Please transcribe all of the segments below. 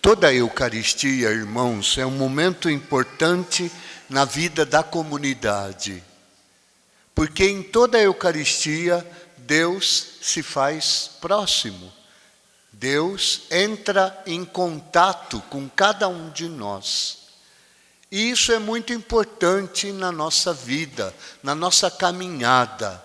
Toda a Eucaristia, irmãos, é um momento importante na vida da comunidade. Porque em toda a Eucaristia, Deus se faz próximo. Deus entra em contato com cada um de nós. E isso é muito importante na nossa vida, na nossa caminhada.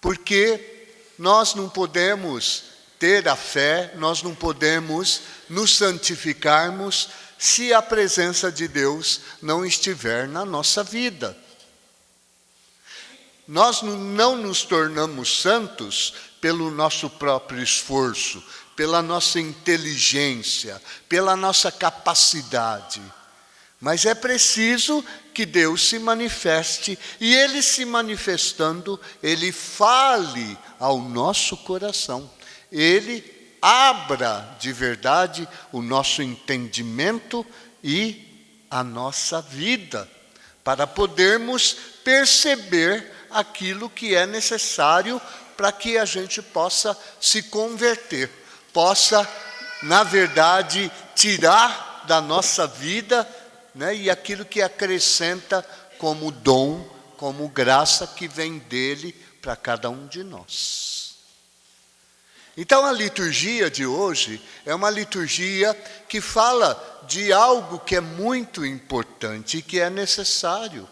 Porque nós não podemos ter a fé, nós não podemos nos santificarmos se a presença de Deus não estiver na nossa vida. Nós não nos tornamos santos pelo nosso próprio esforço, pela nossa inteligência, pela nossa capacidade. Mas é preciso que Deus se manifeste, e Ele se manifestando, Ele fale ao nosso coração. Ele abra de verdade o nosso entendimento e a nossa vida, para podermos perceber aquilo que é necessário para que a gente possa se converter, possa, na verdade, tirar da nossa vida, né, e aquilo que acrescenta como dom, como graça que vem dele para cada um de nós. Então a liturgia de hoje é uma liturgia que fala de algo que é muito importante e que é necessário.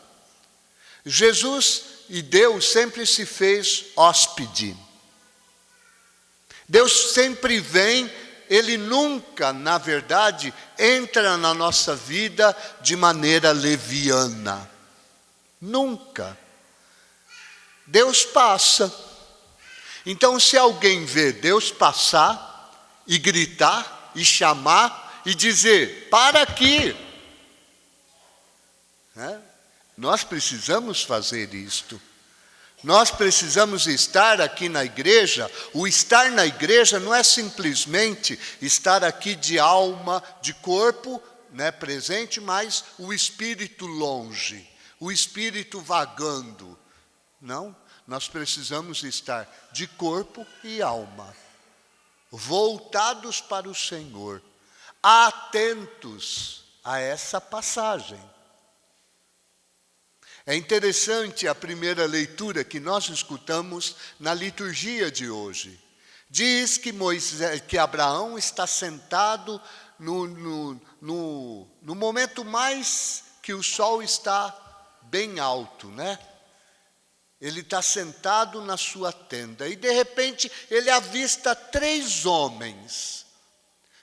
Jesus e Deus sempre se fez hóspede. Deus sempre vem, Ele nunca, na verdade, entra na nossa vida de maneira leviana. Nunca. Deus passa. Então, se alguém vê Deus passar e gritar e chamar e dizer, para aqui, né? Nós precisamos fazer isto. Nós precisamos estar aqui na igreja. O estar na igreja não é simplesmente estar aqui de alma, de corpo, né, presente, mas o espírito longe, o espírito vagando. Não, nós precisamos estar de corpo e alma, voltados para o Senhor, atentos a essa passagem. É interessante a primeira leitura que nós escutamos na liturgia de hoje. Diz que Abraão está sentado no momento mais que o sol está bem alto, né? Ele está sentado na sua tenda e de repente ele avista 3 homens.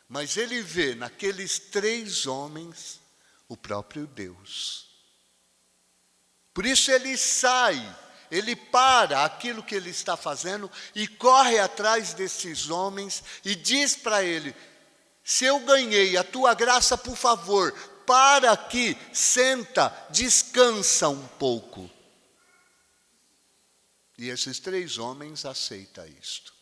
Mas ele vê naqueles 3 homens o próprio Deus. Por isso ele sai, ele para aquilo que ele está fazendo e corre atrás desses homens e diz para ele, se eu ganhei a tua graça, por favor, para aqui, senta, descansa um pouco. E esses 3 homens aceitam isto.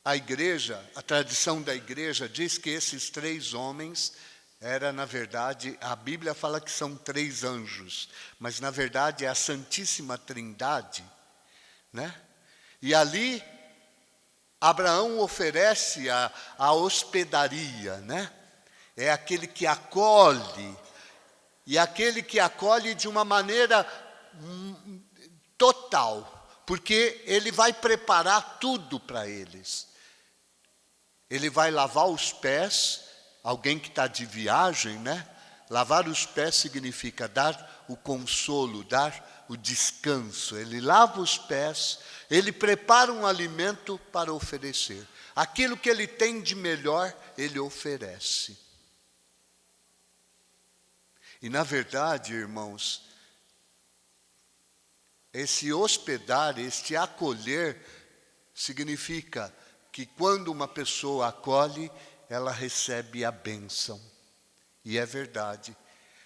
A igreja, a tradição da igreja diz que esses 3 homens era, na verdade, a Bíblia fala que são 3 anjos, mas na verdade é a Santíssima Trindade, né? E ali Abraão oferece a hospedaria, né? É aquele que acolhe, e aquele que acolhe de uma maneira total, porque ele vai preparar tudo para eles. Ele vai lavar os pés. Alguém que está de viagem, né? Lavar os pés significa dar o consolo, dar o descanso. Ele lava os pés, ele prepara um alimento para oferecer. Aquilo que ele tem de melhor, ele oferece. E na verdade, irmãos, esse hospedar, este acolher, significa que quando uma pessoa acolhe, ela recebe a bênção. E é verdade.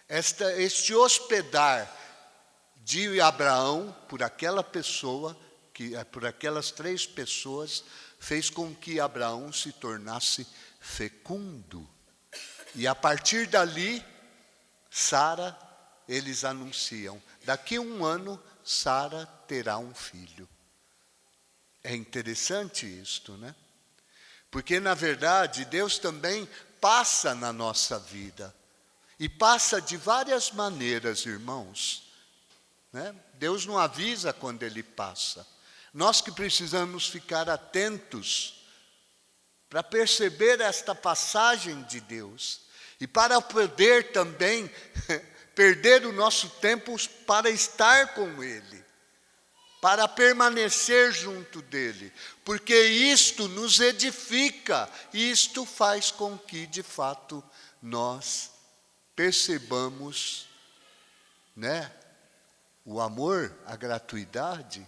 Este hospedar de Abraão por aquela pessoa, por aquelas 3 pessoas, fez com que Abraão se tornasse fecundo. E a partir dali, Sara, eles anunciam, daqui a 1 ano, Sara terá um filho. É interessante isto, né? Porque, na verdade, Deus também passa na nossa vida. E passa de várias maneiras, irmãos. Né? Deus não avisa quando Ele passa. Nós que precisamos ficar atentos para perceber esta passagem de Deus. E para poder também perder o nosso tempo para estar com Ele. Para permanecer junto dEle. Porque isto nos edifica. Isto faz com que, de fato, nós percebamos, né, o amor, a gratuidade.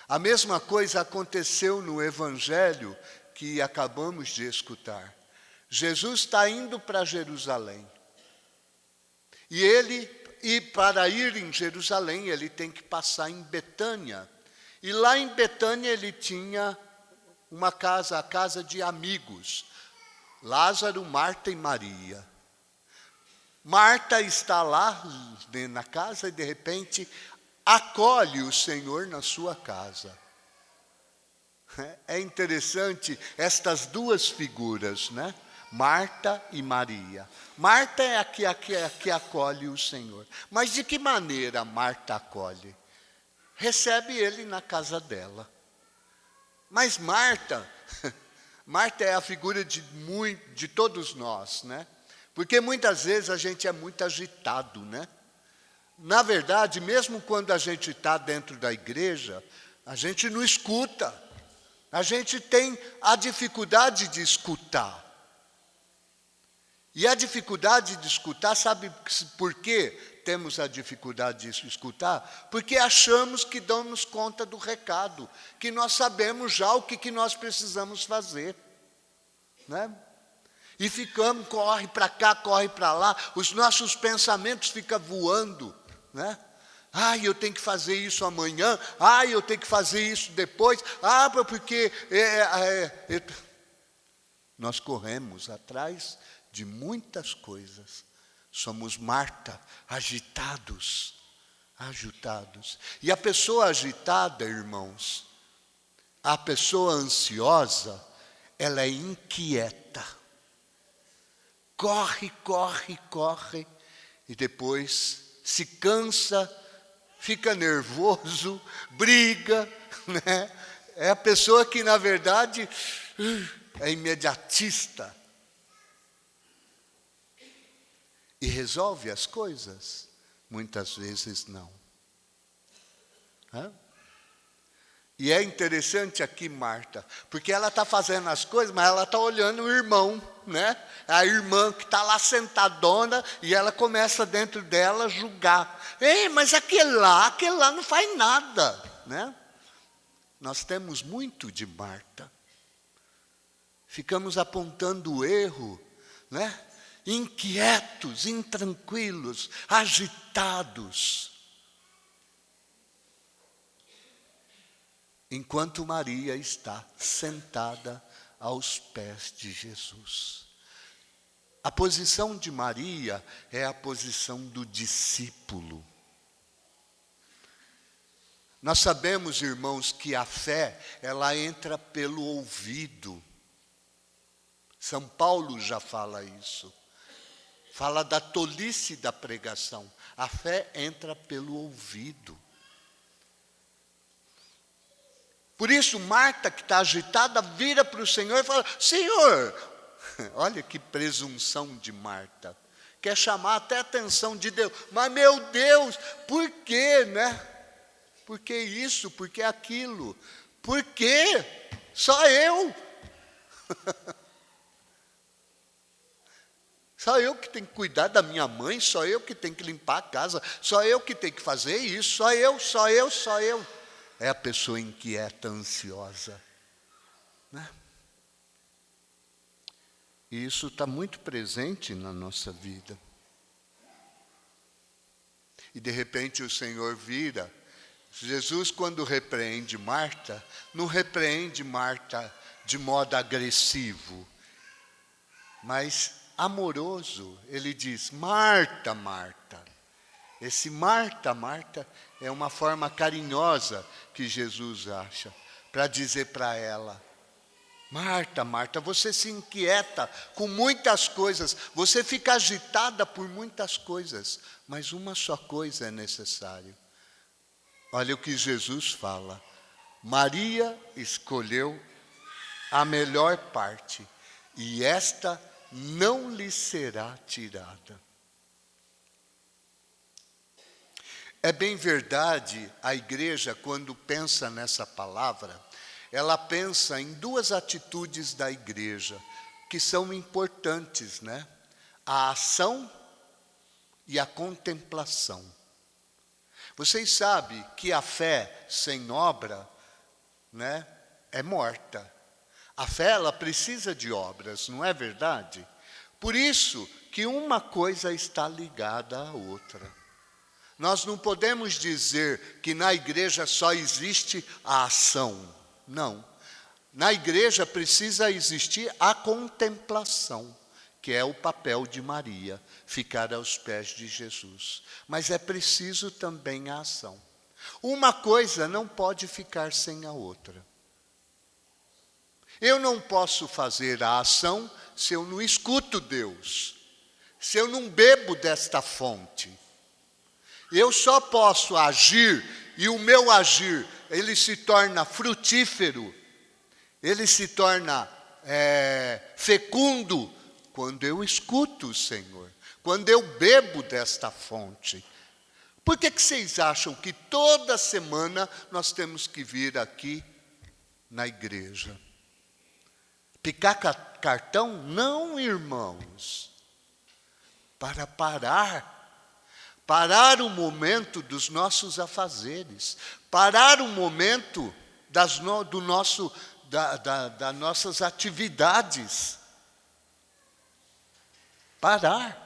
A mesma coisa aconteceu no Evangelho que acabamos de escutar. Jesus está indo para Jerusalém. E para ir em Jerusalém, ele tem que passar em Betânia. E lá em Betânia ele tinha uma casa, a casa de amigos. Lázaro, Marta e Maria. Marta está lá na casa e de repente acolhe o Senhor na sua casa. É interessante estas duas figuras, né? Marta e Maria. Marta é a que acolhe o Senhor. Mas de que maneira Marta acolhe? Recebe ele na casa dela. Mas Marta é a figura de todos nós, né? Porque muitas vezes a gente é muito agitado, né? Na verdade, mesmo quando a gente está dentro da igreja, a gente não escuta. A gente tem a dificuldade de escutar. E a dificuldade de escutar, sabe por quê temos a dificuldade de escutar? Porque achamos que damos conta do recado, que nós sabemos já o que nós precisamos fazer, né? E ficamos, corre para cá, corre para lá, os nossos pensamentos ficam voando, né? Eu tenho que fazer isso amanhã, eu tenho que fazer isso depois, porque nós corremos atrás de muitas coisas. Somos Marta, agitados. E a pessoa agitada, irmãos, a pessoa ansiosa, ela é inquieta. Corre, e depois se cansa, fica nervoso, briga, né? É a pessoa que, na verdade, é imediatista. E resolve as coisas? Muitas vezes não. E é interessante aqui Marta, porque ela está fazendo as coisas, mas ela está olhando o irmão, né? A irmã que está lá sentadona, e ela começa dentro dela a julgar. Mas aquele lá não faz nada, né? Nós temos muito de Marta. Ficamos apontando o erro, né? Inquietos, intranquilos, agitados. Enquanto Maria está sentada aos pés de Jesus. A posição de Maria é a posição do discípulo. Nós sabemos, irmãos, que a fé, ela entra pelo ouvido. São Paulo já fala isso. Fala da tolice da pregação. A fé entra pelo ouvido. Por isso, Marta, que está agitada, vira para o Senhor e fala: Senhor, olha que presunção de Marta. Quer chamar até a atenção de Deus. Mas, meu Deus, por quê, né? Por que isso? Por que aquilo? Por quê? Só eu. Só eu que tenho que cuidar da minha mãe, só eu que tenho que limpar a casa, só eu que tenho que fazer isso, só eu. É a pessoa inquieta, ansiosa, né? E isso está muito presente na nossa vida. E de repente o Senhor vira. Jesus, quando repreende Marta, não repreende Marta de modo agressivo, mas amoroso. Ele diz: Marta, Marta. Esse Marta, Marta é uma forma carinhosa que Jesus acha para dizer para ela: Marta, Marta, você se inquieta com muitas coisas, você fica agitada por muitas coisas, mas uma só coisa é necessária. Olha o que Jesus fala: Maria escolheu a melhor parte, e esta não lhe será tirada. É bem verdade, a igreja, quando pensa nessa palavra, ela pensa em duas atitudes da igreja, que são importantes, né? A ação e a contemplação. Vocês sabem que a fé sem obra, né, é morta. A fé, ela precisa de obras, não é verdade? Por isso que uma coisa está ligada à outra. Nós não podemos dizer que na igreja só existe a ação. Não. Na igreja precisa existir a contemplação, que é o papel de Maria, ficar aos pés de Jesus. Mas é preciso também a ação. Uma coisa não pode ficar sem a outra. Eu não posso fazer a ação se eu não escuto Deus, se eu não bebo desta fonte. Eu só posso agir, e o meu agir, ele se torna frutífero, ele se torna fecundo, quando eu escuto o Senhor, quando eu bebo desta fonte. Por que vocês acham que toda semana nós temos que vir aqui na igreja? Picar cartão? Não, irmãos. Para parar o momento dos nossos afazeres, parar o momento das nossas atividades, parar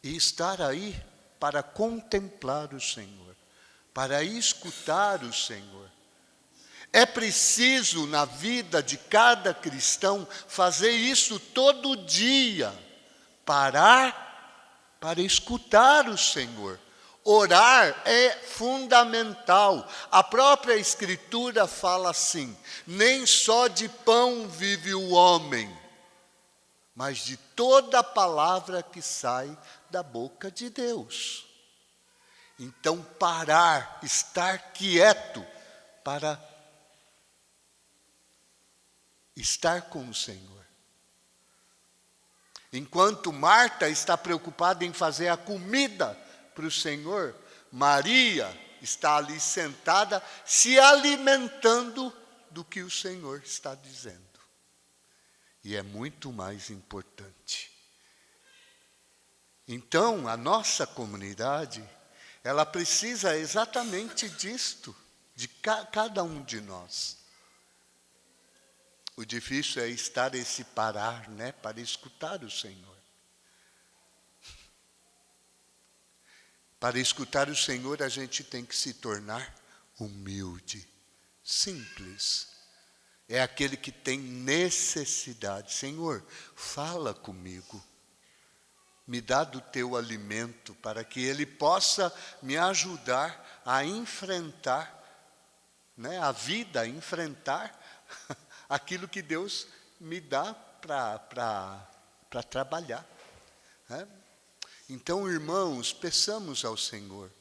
e estar aí para contemplar o Senhor, para escutar o Senhor. É preciso na vida de cada cristão fazer isso todo dia, parar para escutar o Senhor. Orar é fundamental. A própria Escritura fala assim: nem só de pão vive o homem, mas de toda a palavra que sai da boca de Deus. Então, parar, estar quieto, para estar com o Senhor. Enquanto Marta está preocupada em fazer a comida para o Senhor, Maria está ali sentada, se alimentando do que o Senhor está dizendo. E é muito mais importante. Então, a nossa comunidade, ela precisa exatamente disto, de cada um de nós. O difícil é estar esse parar, né, para escutar o Senhor. Para escutar o Senhor, a gente tem que se tornar humilde, simples. É aquele que tem necessidade. Senhor, fala comigo. Me dá do teu alimento para que ele possa me ajudar a enfrentar, né, a vida, a enfrentar aquilo que Deus me dá para trabalhar. Né? Então, irmãos, peçamos ao Senhor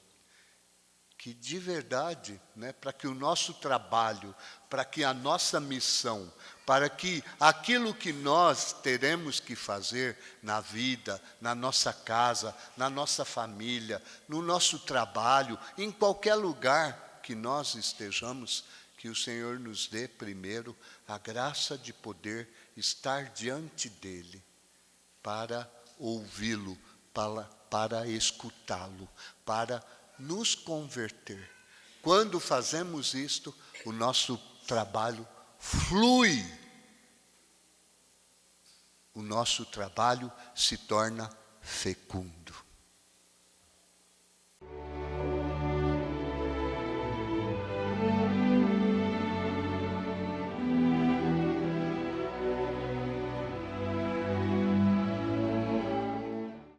que de verdade, né, para que o nosso trabalho, para que a nossa missão, para que aquilo que nós teremos que fazer na vida, na nossa casa, na nossa família, no nosso trabalho, em qualquer lugar que nós estejamos, que o Senhor nos dê primeiro a graça de poder estar diante dEle, para ouvi-lo, para escutá-lo, para nos converter. Quando fazemos isto, o nosso trabalho flui. O nosso trabalho se torna fecundo.